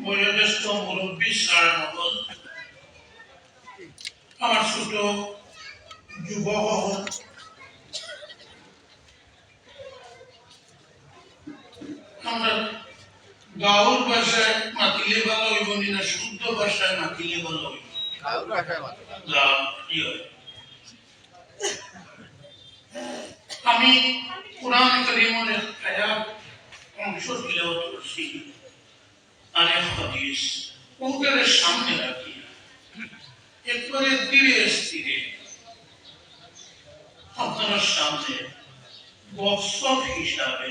বয়োজ্যেষ্ঠ মুরব্বী সার মহল, আমার ছোট যুবক, আমরা গাঁওর ভাষায় মাতিলে ভালো হইব না শুদ্ধ ভাষায় মাতিলে ভালো হইব? আমি কোরআন কারীমের আয়াত অংশ তিলাওয়াত করছি আর এক হাদিস ওদের সামনে রাখি একবারে ধীরে স্থিরে আপনার সামনে বক্সব হিসাবে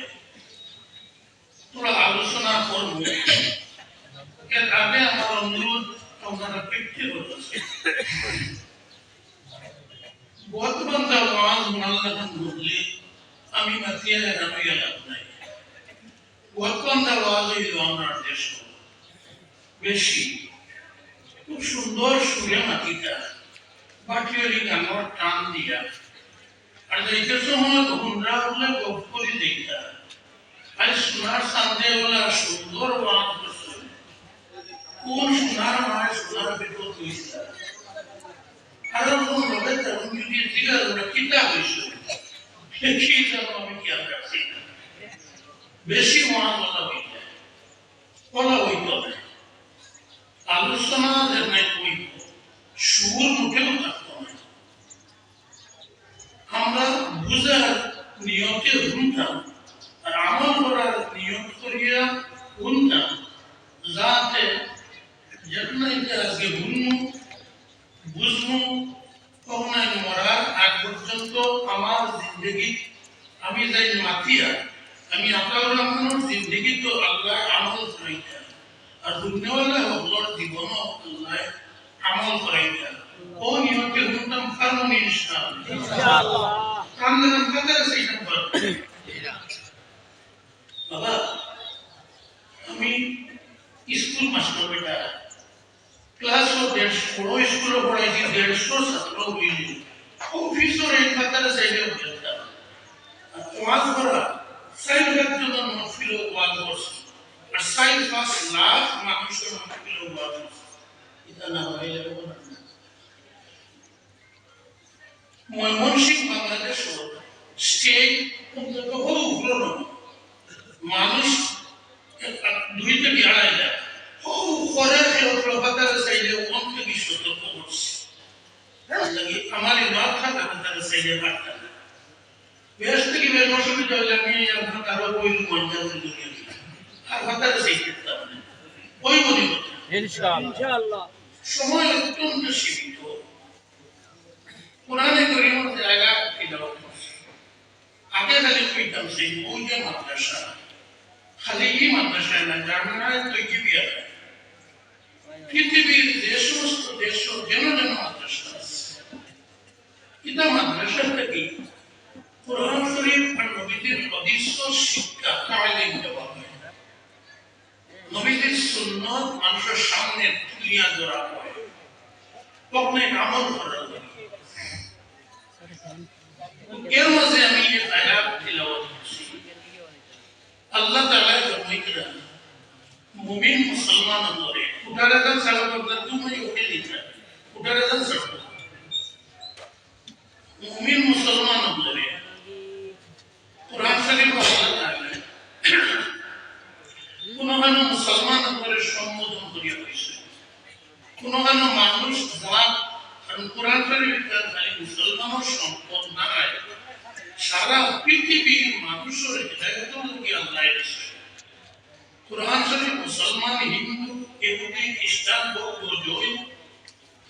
তোরা আলোচনা করব। এর আগে আমার অনুরোধ আপনারা ব্যক্তিগত আছে বর্তমানটা ওয়াজ মাল্লাখান বললে আমি মাতিয়া আমি লাভ নাই। বর্তমানটা ওয়াজ হইল আমার দেশ বেশি খুব সুন্দর সুরে মাতিটা বাটিয়ারি গানোর টান দিয়া আর যাইতে সময় ঘুমরা বলে গপ করে দেখা আর সোনার সামনে বলে সুন্দর ওয়াজ করছে কোন সোনার মায়ের সোনার বেটো তুইছে আর কোন লোকে তখন যদি জিগার ওরা কিতা হয়েছে সেই জন্য আমি কি আর রাখছি বেশি ওয়াজ বলা হইতো না আলোচনা যেন কইব সুর মুখেও থাকতো না। আমরা বুঝার নিয়তে শুনতাম আর আমল করার নিয়ত করিয়া শুনতাম যাতে যেখানে আজকে শুনবো বুঝবো তখন মরার আগ পর্যন্ত আমার জিন্দগি আমি যাই মাতিয়া আমি আতাউর রহমানের জিন্দগি তো আল্লাহ আমল করাইতা আর দুনিয়াওয়ালা হকলর জীবনও আল্লাহ আমল করাইতা ও নিয়তে শুনতাম ফারুন ইনশাআল্লাহ কামনা কাদের সেই নাম্বার বাবা আমি স্কুল মাস্টার বেটা ক্লাস ও 150 স্কুলে পড়াইছি 150 ছাত্র হইলি অফিসর এই খাতার সাইডে বলতাম ওয়াজ করা সাইডের জন্য মফিল ওয়াজ করছি আর সাইড 5 লাখ মানুষের মফিল ওয়াজ করছি এটা না হইলে হবে না। ময়মনসিংহ বাংলাদেশ স্টেট অন্তত বহু পুরনো মানুষ 2 থেকে 2.5 লাখ বহু করে প্রভাতার সাইডে ওম থেকে সতর্ক করছে আমার মাথা তার সাইডে বাড়তা বেশ থেকে বেশ অসুবিধা হলে আমি আপনার আরো ওই মঞ্জা দুনিয়া আর ভাতার সাইডে ওই মনে করতে ইনশাআল্লাহ সময় অত্যন্ত সীমিত। কোরআনে কারীমের জায়গা তিলাওয়াত করছি আগে খালি কইতাম সেই ওই যে মাদ্রাসা খালি এই মাদ্রাসায় না জানায় তৈরি বিয়া পৃথিবীর যে সমস্ত দেশ যেন যেন মাদ্রাসা আছে এটা মাদ্রাসা থেকে কোরআন শরীফ আর নবীদের হাদিস শিক্ষা তালিম দেওয়া হয় নবীদের সুন্নাত মানুষের সামনে তুলিয়া ধরা হয় কখনোই আমল করা হয়। এর মাঝে আমি এই আয়াত তিলাওয়াত করছি আল্লাহ তাআলা ফরমাইলেন মুমিন মুসলমান হলে উঠারাজান সালাত তুমি ওকে লিখা উঠারাজান সালাত মুমিন মুসলমান হলে কোরআন শরীফ আল্লাহ তাআলা কোনখানে মুসলমান করে সম্বোধন করিয়া হয়েছে কোনখানে মানুষ জাত কারণ কোরআন শরীফ খালি মুসলমানের সম্পদ নাই সারা পৃথিবীর মানুষের হেদায়েতের লাগি আল্লাহ দিয়েছে। কোরআন শরীফ মুসলমান হিন্দু ইহুদি খ্রিস্টান বৌদ্ধ জৈন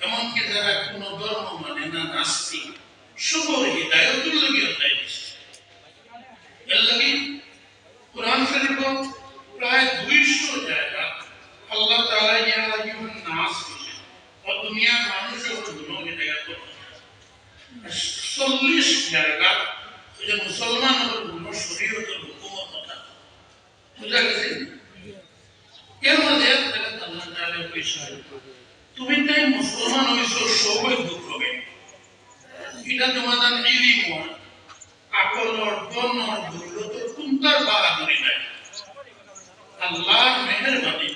এমনকি যারা কোন ধর্ম মানে না নাস্তিক সবার হেদায়েতের লাগি আল্লাহ দিয়েছে। এর লাগি কোরআন শরীফ প্রায় 200 জায়গা আল্লাহ তাআলা ইয়া আইয়ুহান নাস বলেছেন আর দুনিয়ার মানুষের জন্য হেদায়েত করতে 40 জায়গা যে মুসলমানের জন্য শরীয়তের হুকুমের কথা বুঝা গেছে। এর মধ্যে আল্লাহ তাআলা কইছে তুমি তাই মুসলমান হইছো সৌভাগ্য হবে এটা তোমাদের ইলম আকল অর্জন দৌলত কোনটার বাহাদুরি নাই আল্লাহর মেহেরবানি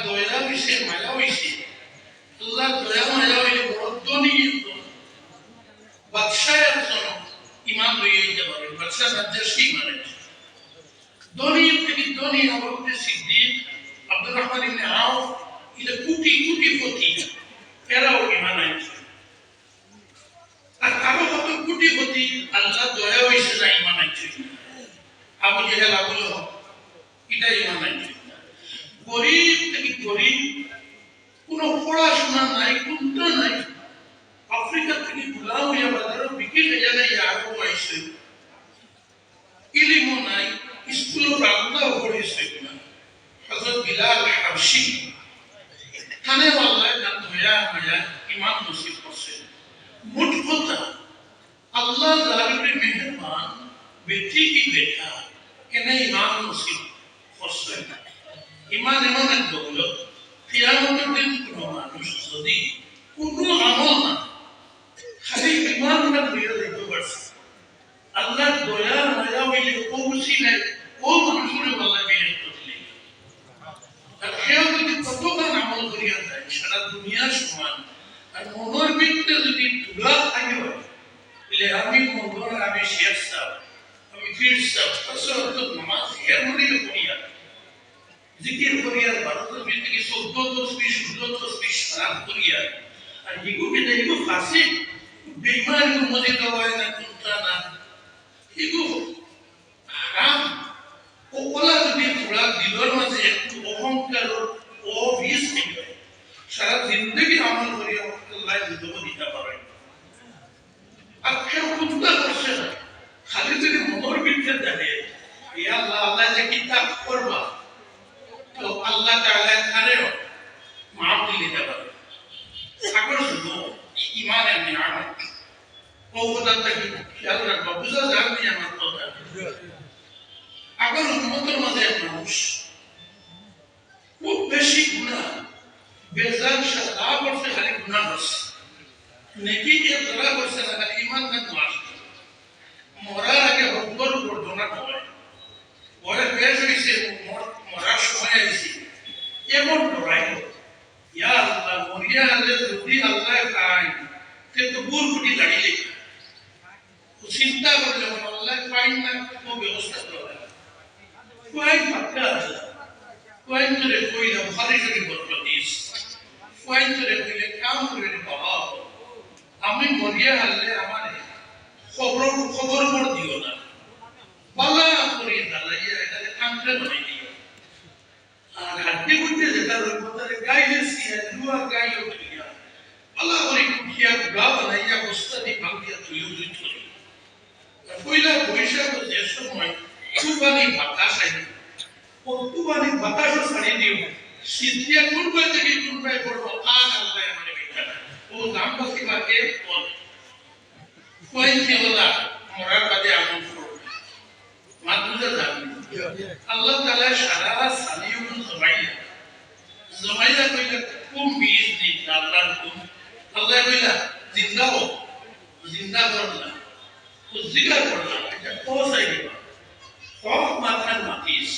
দয়া হইছে মায়া হইছে আল্লাহ দয়া মায়া হইলে বড় বাদশাহ একজন ইমাম হয়ে যেতে পারে বাদশাহ রাজ্যের মানে ধনী থেকে ধনী আবু বকর সিদ্দিক আব্দুর রহমান ইবনে আউফ এটা কোটি কোটি পতি এরাও ইমান আনছে আর আরো কত কোটি পতি আল্লাহ দয়া হইছে না ইমান আনছে আবু জেহেল আবু লাহাব এটা ইমান আনছে গরিব থেকে গরিব কোনো পড়াশোনা নাই কোনটা নাই আফ্রিকা থেকে গুলাম হইয়া বাজারে বিক্রি হয়ে যায় আরো আইছে ইলিমও নাই স্কুল প্রান্তও পড়েছে না হযরত বিলাল হাবশি থানে আল্লাহ নাম ধয়া মায়া ইমাম নসিব করছে মোট কথা আল্লাহ জালিমের মেহেরবান বেটি কি বেটা এনে ইমাম নসিব করছে ইমান এমন এক দৌলত কিয়ামতের দিন কোনো মানুষ যদি কোনো আমল না খালি ইমানটা দিয়ে দেখতে পারছে আল্লাহ দয়া মায়া হইলে ও খুশি নাই ও মানুষের আল্লাহ বেহেশত দিলে আর কেউ যদি কতক্ষণ আমল করিয়া যায় সারা দুনিয়ার সমান আর মনের ভিতরে যদি তুলা থাকে হয় বলে আমি মঙ্গল আমি শেখ সাহেব আমি পীর সাহেব কসরত নামাজ হের মরিয়া করিয়া জিকির করিয়া ভারতের ভিতরে 14 তসবিহ 16 তসবিহ সারাপ করিয়া আর এগুলো দেখো ফাঁসি বেঈমান উম্মতি দওয়ায় না কোনটা না এগুলো হারাম ওলা যদি থোড়া দিলর মাঝে একটু অহংকার ও বিষ থেকে সারা জিন্দগি আমল করিয়া আল্লাহ যুদ্ধ দিতে পারে আর কেউ কোনটা করছে না খালি যদি মনের ভিতরে দেখে ইয়া আল্লাহ আল্লাহ যে কিতাব করবা তো আল্লাহ তাআলা খারেও মাফ দিতে পারে সাগর শুধু ইমানের নিয়ামত ও কথাটা কি খেয়াল রাখবা বুঝা যাবে আমার কথা আগর উম্মতের মাঝে এক মানুষ খুব বেশি গুনাহ বেজান সাদা করছে খালি গুনাহ করছে নেকি কে ধরা করছে না খালি ইমান না মাস মরার আগে হকর ঘটনা হয় বলে বেশ হইছে মরার সময় আইছে এমন ডরাইল ইয়া আল্লাহ মরিয়া আলে যদি আল্লাহ খায় তে তো বুর ফুটি লাগিলে চিন্তা করলে আল্লাহ পাইন না কোনো ব্যবস্থা করে কোয়াই পাক্কা আছে কোয়াই তোরে কইলা ভারী যদি বলতিস কোয়াই তোরে কইলে কাম করে বাবা আমি মরিয়া আলে আমারে খবর মোর দিও না বালা করে দালাইয়া এটা কামটা বানাই দিও আর হাড্ডি বুঝতে যেটা রইবতারে গাইলেছি দুয়া গাইলো দিয়া বালা করে কুটিয়া গা বানাইয়া বস্তানি ভাঙিয়া তুইও দুই ধরি কইলা বৈশাখ যে সময় তুবানি বাতাস আইলো ও তুবানি বাতাস ছাড়ি দিও সিদ্ধিয়া কোনবা থেকে কোনবাই পড়বো আর আল্লাহ আমারে বেটা ও নাম বসিবা কে বল কইতে হলা মরার বাদে আমল করব মাতুজা জানি আল্লাহ তাআলা সারা সালিউন জমাইয়া কইলা কুম বিইজনি আল্লাহর কুম আল্লাহ কইলা জিন্দা হও জিন্দা করলা তো জিকির করলা এটা পৌঁছাই দিবা সব মাথার মাতিস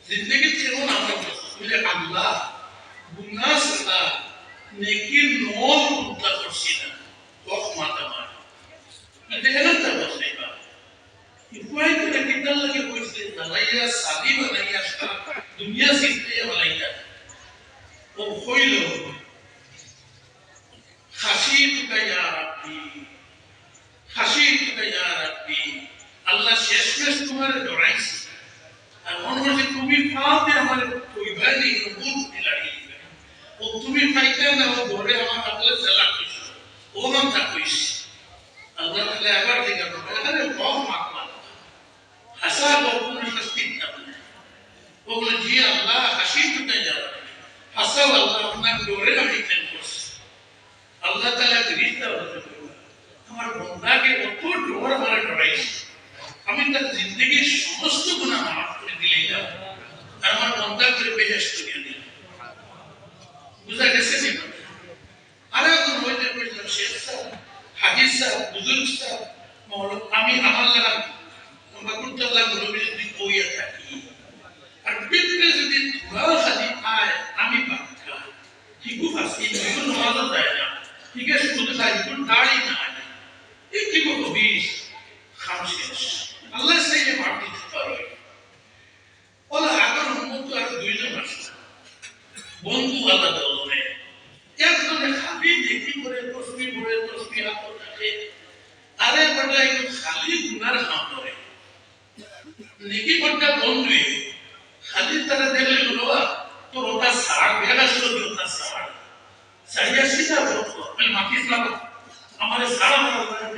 জিন্দগি কেমন আমল বলে আল্লাহ গুনাহ সালা নেকির নল উল্টা করছি না সব মাথা মার দেখেন তো বসাইবা কোই তো কিতাল লাগে কইছে দালাইয়া সাদি বানাইয়া দুনিয়া সিখতে বানাইয়া ও কইলো খাশিতুকা ইয়া রাব্বি আল্লাহ শেষমেশ তোমারে ডরাইছে আর মনে হয় তুমি পাওতে আমার কইবানি রূপ দিলানি ও তুমি পাইতে না ও ঘরে আমার আপলে জেলা কইছো ও নাম তা কইছে আল্লাহ তাআলা আবার দিগা আরে কম মাকমা হাসা বকুন শাস্তি না ওগুলো জি আল্লাহ খাশিতুকা ইয়া রাব্বি হাসা আল্লাহ আপনার ডরে আমি কেন করছি আল্লাহ তাআলা ফেরেশতা বলতে আমার বান্দাকে কত ডর মারে ডরাইছে আমি তার জিন্দেগির সমস্ত গুনাহ মাফ করে দিলাম আর আমার বান্দা করে বেহেশত দিয়ে দিলাম বুঝা গেছে নি আর একজন হইতে কইলাম শেখ সাহেব হাজির সাহেব বুজুর্গ সাহেব মওলানা আমি আমার লাগা আমরা কুতুল্লাহ নবী যদি কইয়া থাকি আর বিদ্রে যদি ধোয়া খালি আয় আলাদা হলে একজনে খালি দেখি করে তসবি পড়ে তসবি হাত থাকে, আরে বেটা একটু খালি গুনার কাম করে নেকি করতে বন্ধু খালি তারা দেখলে বলো তোর ওটা সার ভেগা ছিল ওটা সার সারিয়া সিধা বলতো আমি মাটি ইসলাম আমার সারা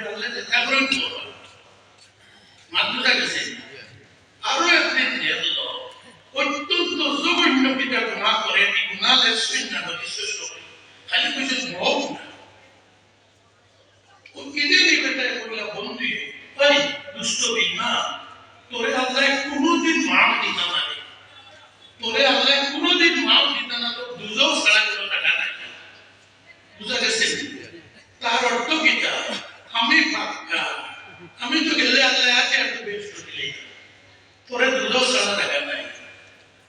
আল্লাহ দেখা করে মাতুটা গেছে আরো একদিন দেখলো অত্যন্ত জঘন্য পিতা গুণা করে এই গুণালের সৈন্য বিশ্বাস করে খালি কিছু বড় না ও কেঁদে বেটায় বললা বন্ধু ভাই দুষ্ট বিমা তোরে আল্লাহ কোনোদিন মাফ দিত না তোরে আল্লাহ কোনোদিন মাফ দিত না তো দুজও সারা কোনো টাকা নাই বুঝা গেছে তার অর্থ কিটা আমি পাক্কা আমি তো গেলে আল্লাহ আছে আর তো বেশ করলে তোরে দুজও সারা টাকা নাই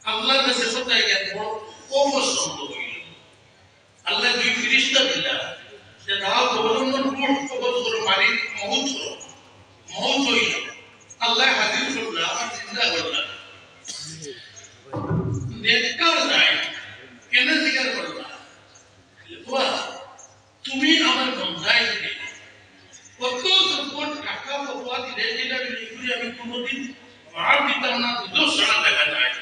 আল্লাহর কাছে কোথায় গেল বড় অপছন্দ হইল আল্লাহ দুই ফিরিস্তা দিলা যে দাও অবলম্বন কবজ করে মারি মৌত হইল আল্লাহ হাজির করলা আমার চিন্তা করলা নেককার নাই কেন স্বীকার করলা তুমি আমার বন্ধাই দিলে কত সম্পদ টাকা পয়সা দিলে যেটা আমি কোনোদিন মার দিতাম না দুটো সারা দেখা যায়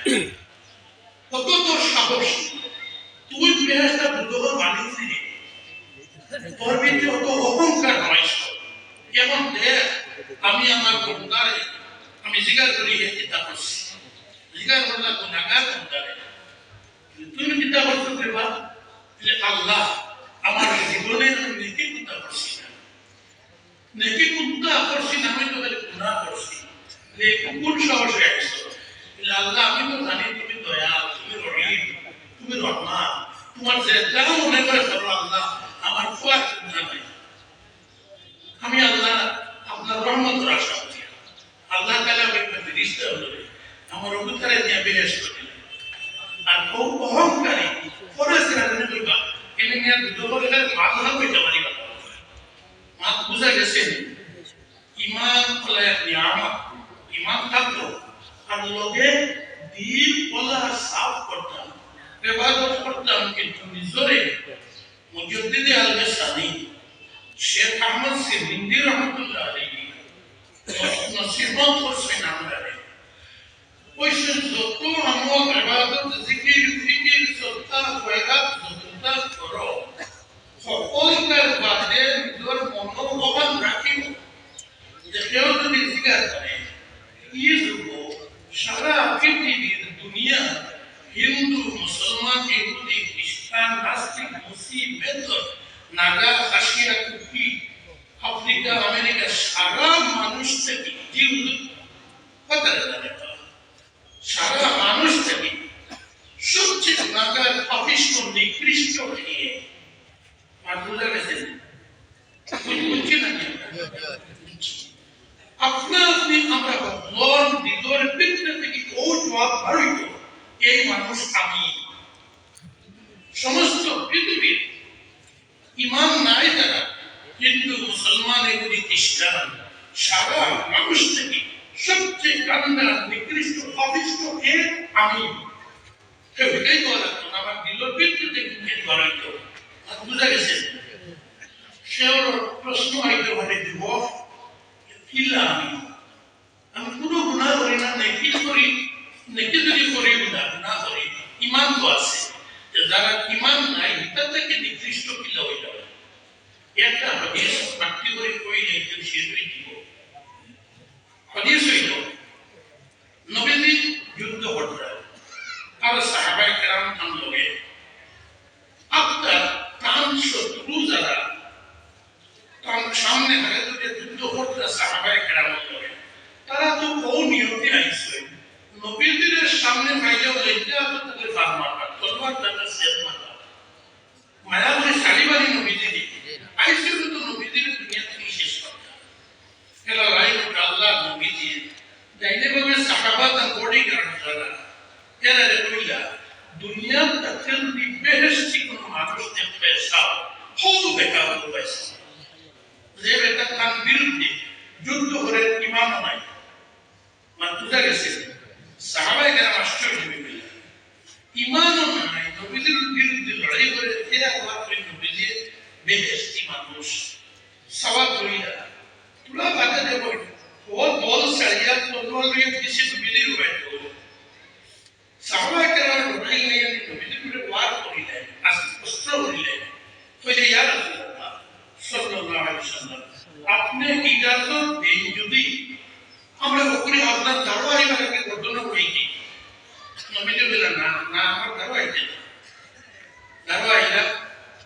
কত তোর সাহস তুই বেহেশতা দুটোর মালিক দিলি তোর ভিতরে অত অহংকার নয় কেমন দেখ আমি আমার বন্ধারে আমি জিজ্ঞাসা করি চিন্তা করছি জিজ্ঞাসা করলাম গুণাগার বন্ধারে তুমি চিন্তা করছো দেবা যে আল্লাহ আমার জীবনে আমি নেকি চিন্তা করছি না নেকি চিন্তা করছি না আমি তো খালি গুণা করছি কোন সাহসে আসছো আল্লাহ আমি তো জানি তুমি দয়াল তুমি রহিম তুমি রহমান তোমার যে যাও মনে করে করো আল্লাহ আমার কোয়া চিন্তা নাই আমি আল্লাহ আপনার রহমতের আশা করি আল্লাহ তাআলা আমাকে ফেরেশতা হলো আমার অবতারে নিয়ে বেহেশ করলেন আর খুব অহংকারী ফরেস্ট রাজনে বলবা এনে নিয়ে দুটোরে মাথা পেতে পারি না মাথা বুঝা গেছে ঈমান হলো এক নিয়ামত ঈমান থাকলো আর লোকে দিল ওলা সাফ করতাম ইবাদত করতাম কিন্তু নিজরে মুজাদ্দিদ আল-গাসানি শেখ আহমদ সিন্দি রহমাতুল্লাহ আলাইহি নসিহত করছেন আমাদের ওই যত আমল ইবাদত জিকির ফিকির সত্তা খয়রাত যতটা করো সকলটার বাদে নিজের মনোভাব রাখিব যে কেউ যদি জিজ্ঞাসা করে এই যুগ সারা পৃথিবীর দুনিয়া হিন্দু মুসলমান ইহুদি খ্রিস্টান নাস্তিক মুসলিম বেদর নাগা খাসিয়া কুকি আফ্রিকা আমেরিকা সারা মানুষ থেকে সারা মানুষ থেকে সবচেয়ে নাগার অফিষ্ট নিকৃষ্ট খেয়ে আর বোঝা গেছে বুঝছি না আপনা আপনি আমরা ভগবান হৃদয়ের ভিতরে থেকে ও জবাব বাড়িত এই মানুষ আমি সমস্ত পৃথিবীর ইমান নাই তারা হিন্দু মুসলমান ইহুদি খ্রিস্টান সারা মানুষ থেকে সবচেয়ে কান্না নিকৃষ্ট অভিষ্ট কে আমি এটাই বলা আমার দিলের ভিতরে থেকে বাড়িত আর বুঝা গেছে সেও প্রশ্ন আইতে পারে দিব কিলা আমি কোনো গুনাহ করি না নেকি করি নেকি যদি করি না করি ইমান তো আছে যারা ইমান নাই তার থেকে নিকৃষ্ট কিলা হয়ে যাবে একটা হাদিস বাক্য করে কই নাই যে শেষই দিব হাদিস হইল নবীজি যুদ্ধ করতে আর সাহাবায়ে কেরাম তার লগে আপনার তান শত্রু যারা তার সামনে আগে যে যুদ্ধ করতে সাহাবায়ে কেরাম লগে তারা তো বহু নিয়তে আইছে নবীজির সামনে ফাইলে লইয়া তো তাদের ফারমান তলবার তাদের সেদ মারা মায়া বলে শালিবানি নবীজি আইছে তো নবীজির দুনিয়া থেকে শেষ করতে এলা রাইট আল্লাহ নবীজি যাইলে ভাবে সাহাবা তার বডি গার্ড যারা এরা রে কইলা দুনিয়া তখন বেহেশতি কোন মানুষ দেখতে চাও হল বেকার হইছে যে বেটা তার বিরুদ্ধে যুদ্ধ করে ইমান নাই মানে বুঝা গেছে সাহাবায়ে কেরাম আশ্চর্য হয়ে গেলেন ইমানও নাই নবীজির বিরুদ্ধে লড়াই করে এরা আল্লাহ করে নবীজি বেহেশতি মানুষ সওয়াব করিয়া তুলা বাধা দেব ও দল সারিয়া তলোয়ার নিয়ে কিছু নবীজির উপায় করো সাহাবা কেরাম লড়াই নিয়ে নবীজির উপরে ওয়ার করিলেন অস্ত্র করিলেন কইলে ইয়া রাসূলুল্লাহ সাল্লাল্লাহু আলাইহি ওয়াসাল্লাম আপনি ইজাজত দেন যদি আমরা ওখানে আপনার দাওয়াই বানাকে ঘটনা করি কি নবীজি বললেন না না আমার দাওয়াই দেন দাওয়াই না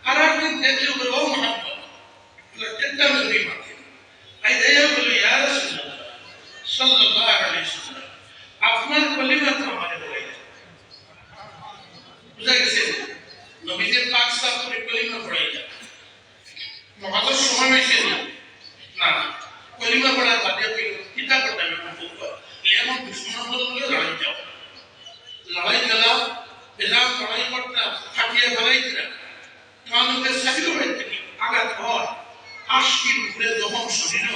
আর একদিন দেখলে বলে ও মুহাম্মদ লজ্জাটা নবী মাকে আই দেয়া বলে ইয়া রাসূলুল্লাহ সাল্লাল্লাহু আলাইহি ওয়াসাল্লাম আপনার কলিমা তো আমারে বলে বুঝা গেছে নবীজি পাক সাহেব করে কলিমা পড়াইলেন মহাদর সময় হয়েছে না কলিমা পড়ার বাদে কিতাব পড়তে এমন দুশ্মন বলে লড়াই যাও লড়াই গেলা এলাম লড়াই করতে ফাটিয়ে বেড়াইতে তোমাদের সাথে হয়েছে আঘাত হয় আশকির উপরে যখন শহীদ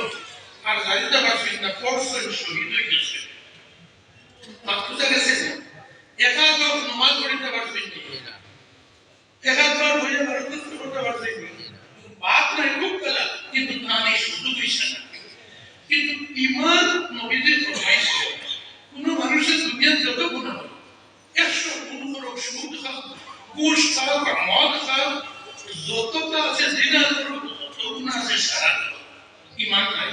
আর গাড়িতে পারছেন না পরশন শহীদ হয়ে গেছে বুঝা গেছে একাধ নমাজ পড়িতে পারছেন একাধ হয়ে করতে পারছেন বাদ নাই খুব গেলা কিন্তু তা নেই শুধু বিষয় না কিন্তু ইমান নবীদের ফরমাইশ কোন মানুষের দুনিয়ার যত গুণ হবে 100 গুণ করুক সুদ খাও ঘুষ খাও মদ খাও যতটা আছে জিনা করুক তত গুণ আছে সারা ইমান নাই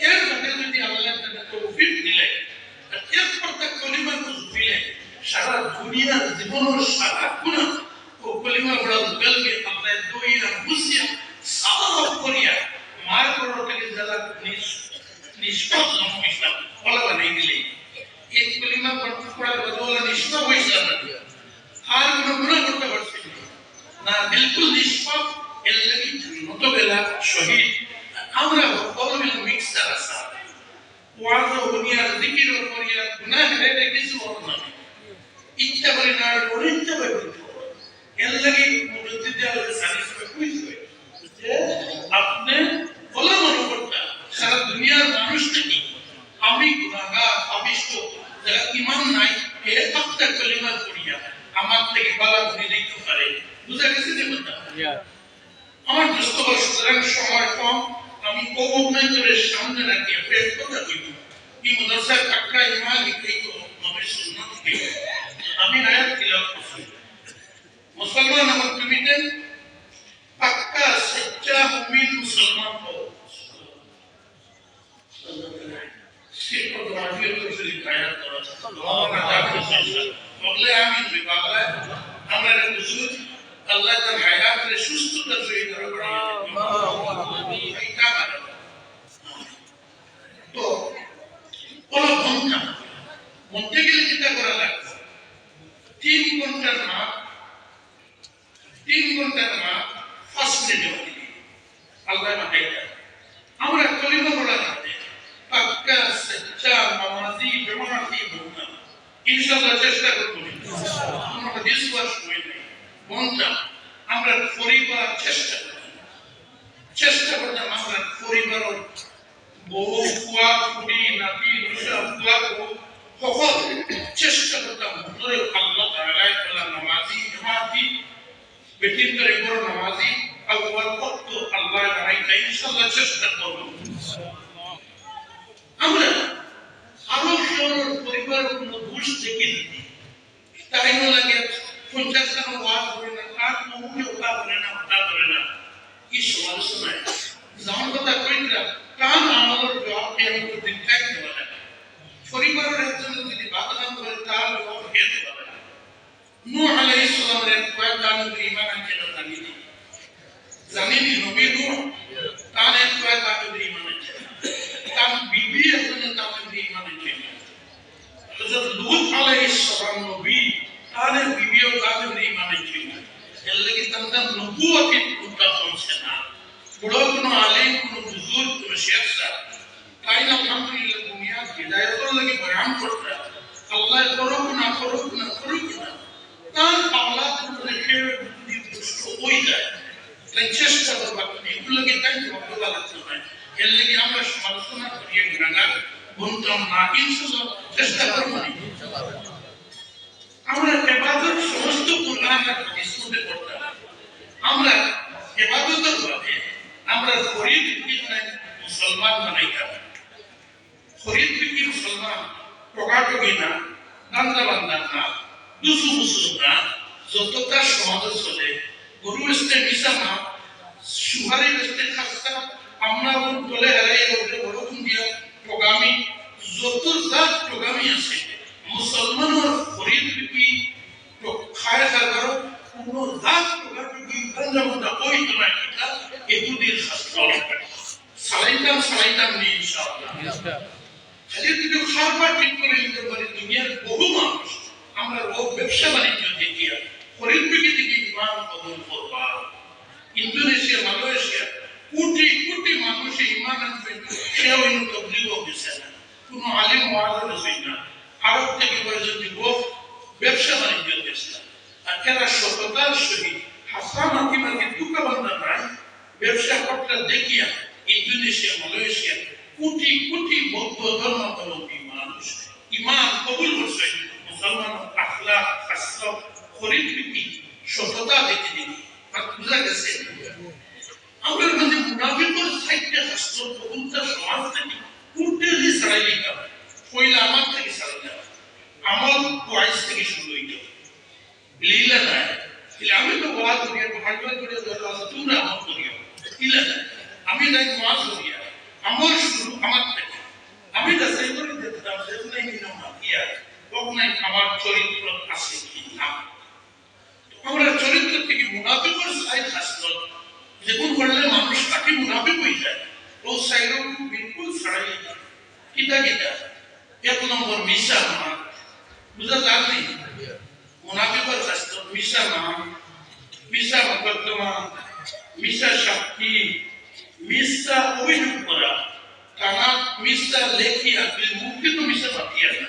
এর মধ্যে যদি আল্লাহ তাআলা তৌফিক দিলে এর প্রত্যেক কলিমা বুঝিলে সারা দুনিয়ার জীবন সারা গুণ ও কলিমা বড় গলবে আল্লাহ দুইয়া বুঝিয়া সাবাহ করিয়া মার করো থেকে যারা নিষ্পাপ জন্ম ইসলাম বলা বানিয়ে দিলে এই কলিমা পড়ার বদলে নিষ্পাপ ইসলাম আর কোনো গুনাহ করতে পারছে না বিলকুল নিষ্পাপ এর লাগি মত বেলা শহীদ আমরা কলমের মিক্সচার আছে ওয়াজ ও দুনিয়ার জিকির ও করিয়া গুনাহ হেরে কিছু হবে না ইচ্ছা করে না অনিচ্ছা করে এর লাগি মুজাদ্দিদ আলাইহিস সালাম কইছে আপনি বলা মনে করতেন সারা দুনিয়ার মানুষ থেকে আমি গুনাহগার অবিষ্ট যারা ঈমান নাই এ একটা কলিমা পড়িয়া আমার থেকে বালা গুনি দিতে পারে বুঝা গেছে যে কথা আমার দোস্ত সুতরাং সময় কম আমি কোভিড-19 সামনে রাখি পেট কথা কইব এই মাদ্রাসা কাটকা ইমান লিখে তো নবীর সুন্নাত কে আমি আয়াত তিলাওয়াত করছি মুসলমান আমার কমিতে पक्का सच्चा मुमीन मुसलमान हो सिर्फ दुआवी तो से लिखाया था दुआ का जाके বললে আমি বিবাদে আমরা হুজুর আল্লাহ তার হায়াত রে সুস্থতা সহিত করবে আমিন এটা মানে তো কোন ঘন্টা মধ্যে গেলে যেটা করা লাগবে 3 ঘন্টার না ফার্স্ট মিনিট আল্লাহ মাহাইয়া আমরা কলিমা পড়া রাখতে পাক্কা সচ্চা নামাজি জামাতি বলতাম ইনশাআল্লাহ চেষ্টা করব আমরা বিশ্বাস করি বলতাম আমরা পরিবার চেষ্টা করতাম আমরা পরিবার বহু কুয়া কুড়ি নাতি নুসা কুয়া সকল চেষ্টা করতাম ধরে আল্লাহ তাআলা নামাজি জামাতি বেটির করে বড় নামাজি আল্লাহর ভক্ত আল্লাহ বানাইতে ইনশাআল্লাহ চেষ্টা করব ইনশাআল্লাহ আমরা আমার পরিবার কোনো দোষ থেকে দিই তাই না লাগে 50 টা ওয়াজ করে না কাজ মুখে ওটা করে না কি সমালোচনা জান কথা কইরা কাম আমলের জবাব পেয়ে আমি দিন থাকতে পারে পরিবারের একজন যদি বাদনাম করে তার জবাব পেতে পারে নূহ আলাইহিস সালামের কয়েকটা নবী ঈমান আনছিল জানেনি নবী নূহ তার কয়েকটা নবী ঈমান আনছিল তার বিবি একজন তার নবী ঈমান আনছিল হযরত লূত আলাইহিস সালাম নবী তার বিবিও তার নবী ঈমান আনছিল এর লাগি তার নবুয়তের উত্তর হচ্ছে না বড় কোনো আলেম কোনো বুজুর্গ কোনো শেখ সাহেব তাই না আলহামদুলিল্লাহ দুনিয়া হিদায়াতের লাগি বয়ান করতে আল্লাহ করুক না তার আওলাদের রেখে দুষ্ট হয়ে যায় তাই চেষ্টা করবা এগুলোকে তাই ভালো লাগছে না এর লাগি আমরা সমালোচনা করিয়ে গুনাহগার বলতাম না ইনশাআল্লাহ চেষ্টা করব আমরা ইবাদত সমস্ত কুরআন আমরা ইবাদতের ভাবে আমরা ফরিদ বিক্রি মুসলমান বানাইতাম ফরিদ বিক্রি মুসলমান টকাটকি না দান্দা বান্দা না দুসু মুসু না যতটা সমাজ চলে গরু বেচতে মিশা না সুহারি বেচতে খাস্তা আমরা দলে হারাই ওঠে বড়কুন দিয়া প্রোগ্রামি যত জাত প্রোগ্রামি আছে মুসলমানের ফরিদ বিক্রি খায় খাবার কোন জাত প্রোগ্রামি দান্দা বান্দা ওই তোমার এটা এগুলির শাস্ত্র সালাইতাম নি ইনশাআল্লাহ খালি যদি খাবার ঠিক করে নিতে পারি দুনিয়ার বহু মানুষ আমরা ও ব্যবসা বাণিজ্য দেখিয়া ফরিদ বিক্রি থেকে ইমান কবুল করবা ইন্দোনেশিয়া মালয়েশিয়া কোটি কোটি মানুষ ইমান আনবে সেও ইন তবলিগ হচ্ছে না কোনো আলিম ওয়াজ হচ্ছে না আরব থেকে কয়েকজন যুবক ব্যবসা বাণিজ্য করছে আর এরা সততার সহিত হাসান হাকিমাকে টুকা বান্ধা নাই ব্যবসা করতে দেখিয়া ইন্দোনেশিয়া মালয়েশিয়া কোটি কোটি বৌদ্ধ ধর্মাবলম্বী মানুষ ইমান কবুল করছে মুসলমান আখলাক আসলাক ফরিদ বিক্রি সততা দেখে দেখি বুঝা গেছে আমরা মানে মুনাফিকের সাইডে শাস্ত্র কবুলতা সমাজ থেকে টোটালি ছাড়াই দিতাম পয়লা আমার থেকে ছাড়াই আমার ওয়াইস থেকে শুরু হইত লীলা নাই আমি তো ওয়াজ করিয়া ভাগবত করে তোমরা আমার করিয়া ইলা নাই আমি নাই ওয়াজ করিয়া আমার শুরু আমার থেকে আমি যাচাই করে দেখতাম যে নাই নিলাম না ইয়া তখন আমার চরিত্র আছে কি না আমরা চরিত্র থেকে মুনাফিকের সাইড শাস্ত্র যেমন করলে মানুষ তাকে মুনাফিক হয়ে যায় ও সাইড বিলকুল ছাড়াই কিতা এক নম্বর মিশা মান বুঝা যায়নি মুনাফিকের শাস্ত্র মিশা মান মিশা মকদ্দমা মিশা সাক্ষী মিশা অভিযোগ করা কানা মিশা লেখিয়া মুক্তি তো মিশা বাতিয়া না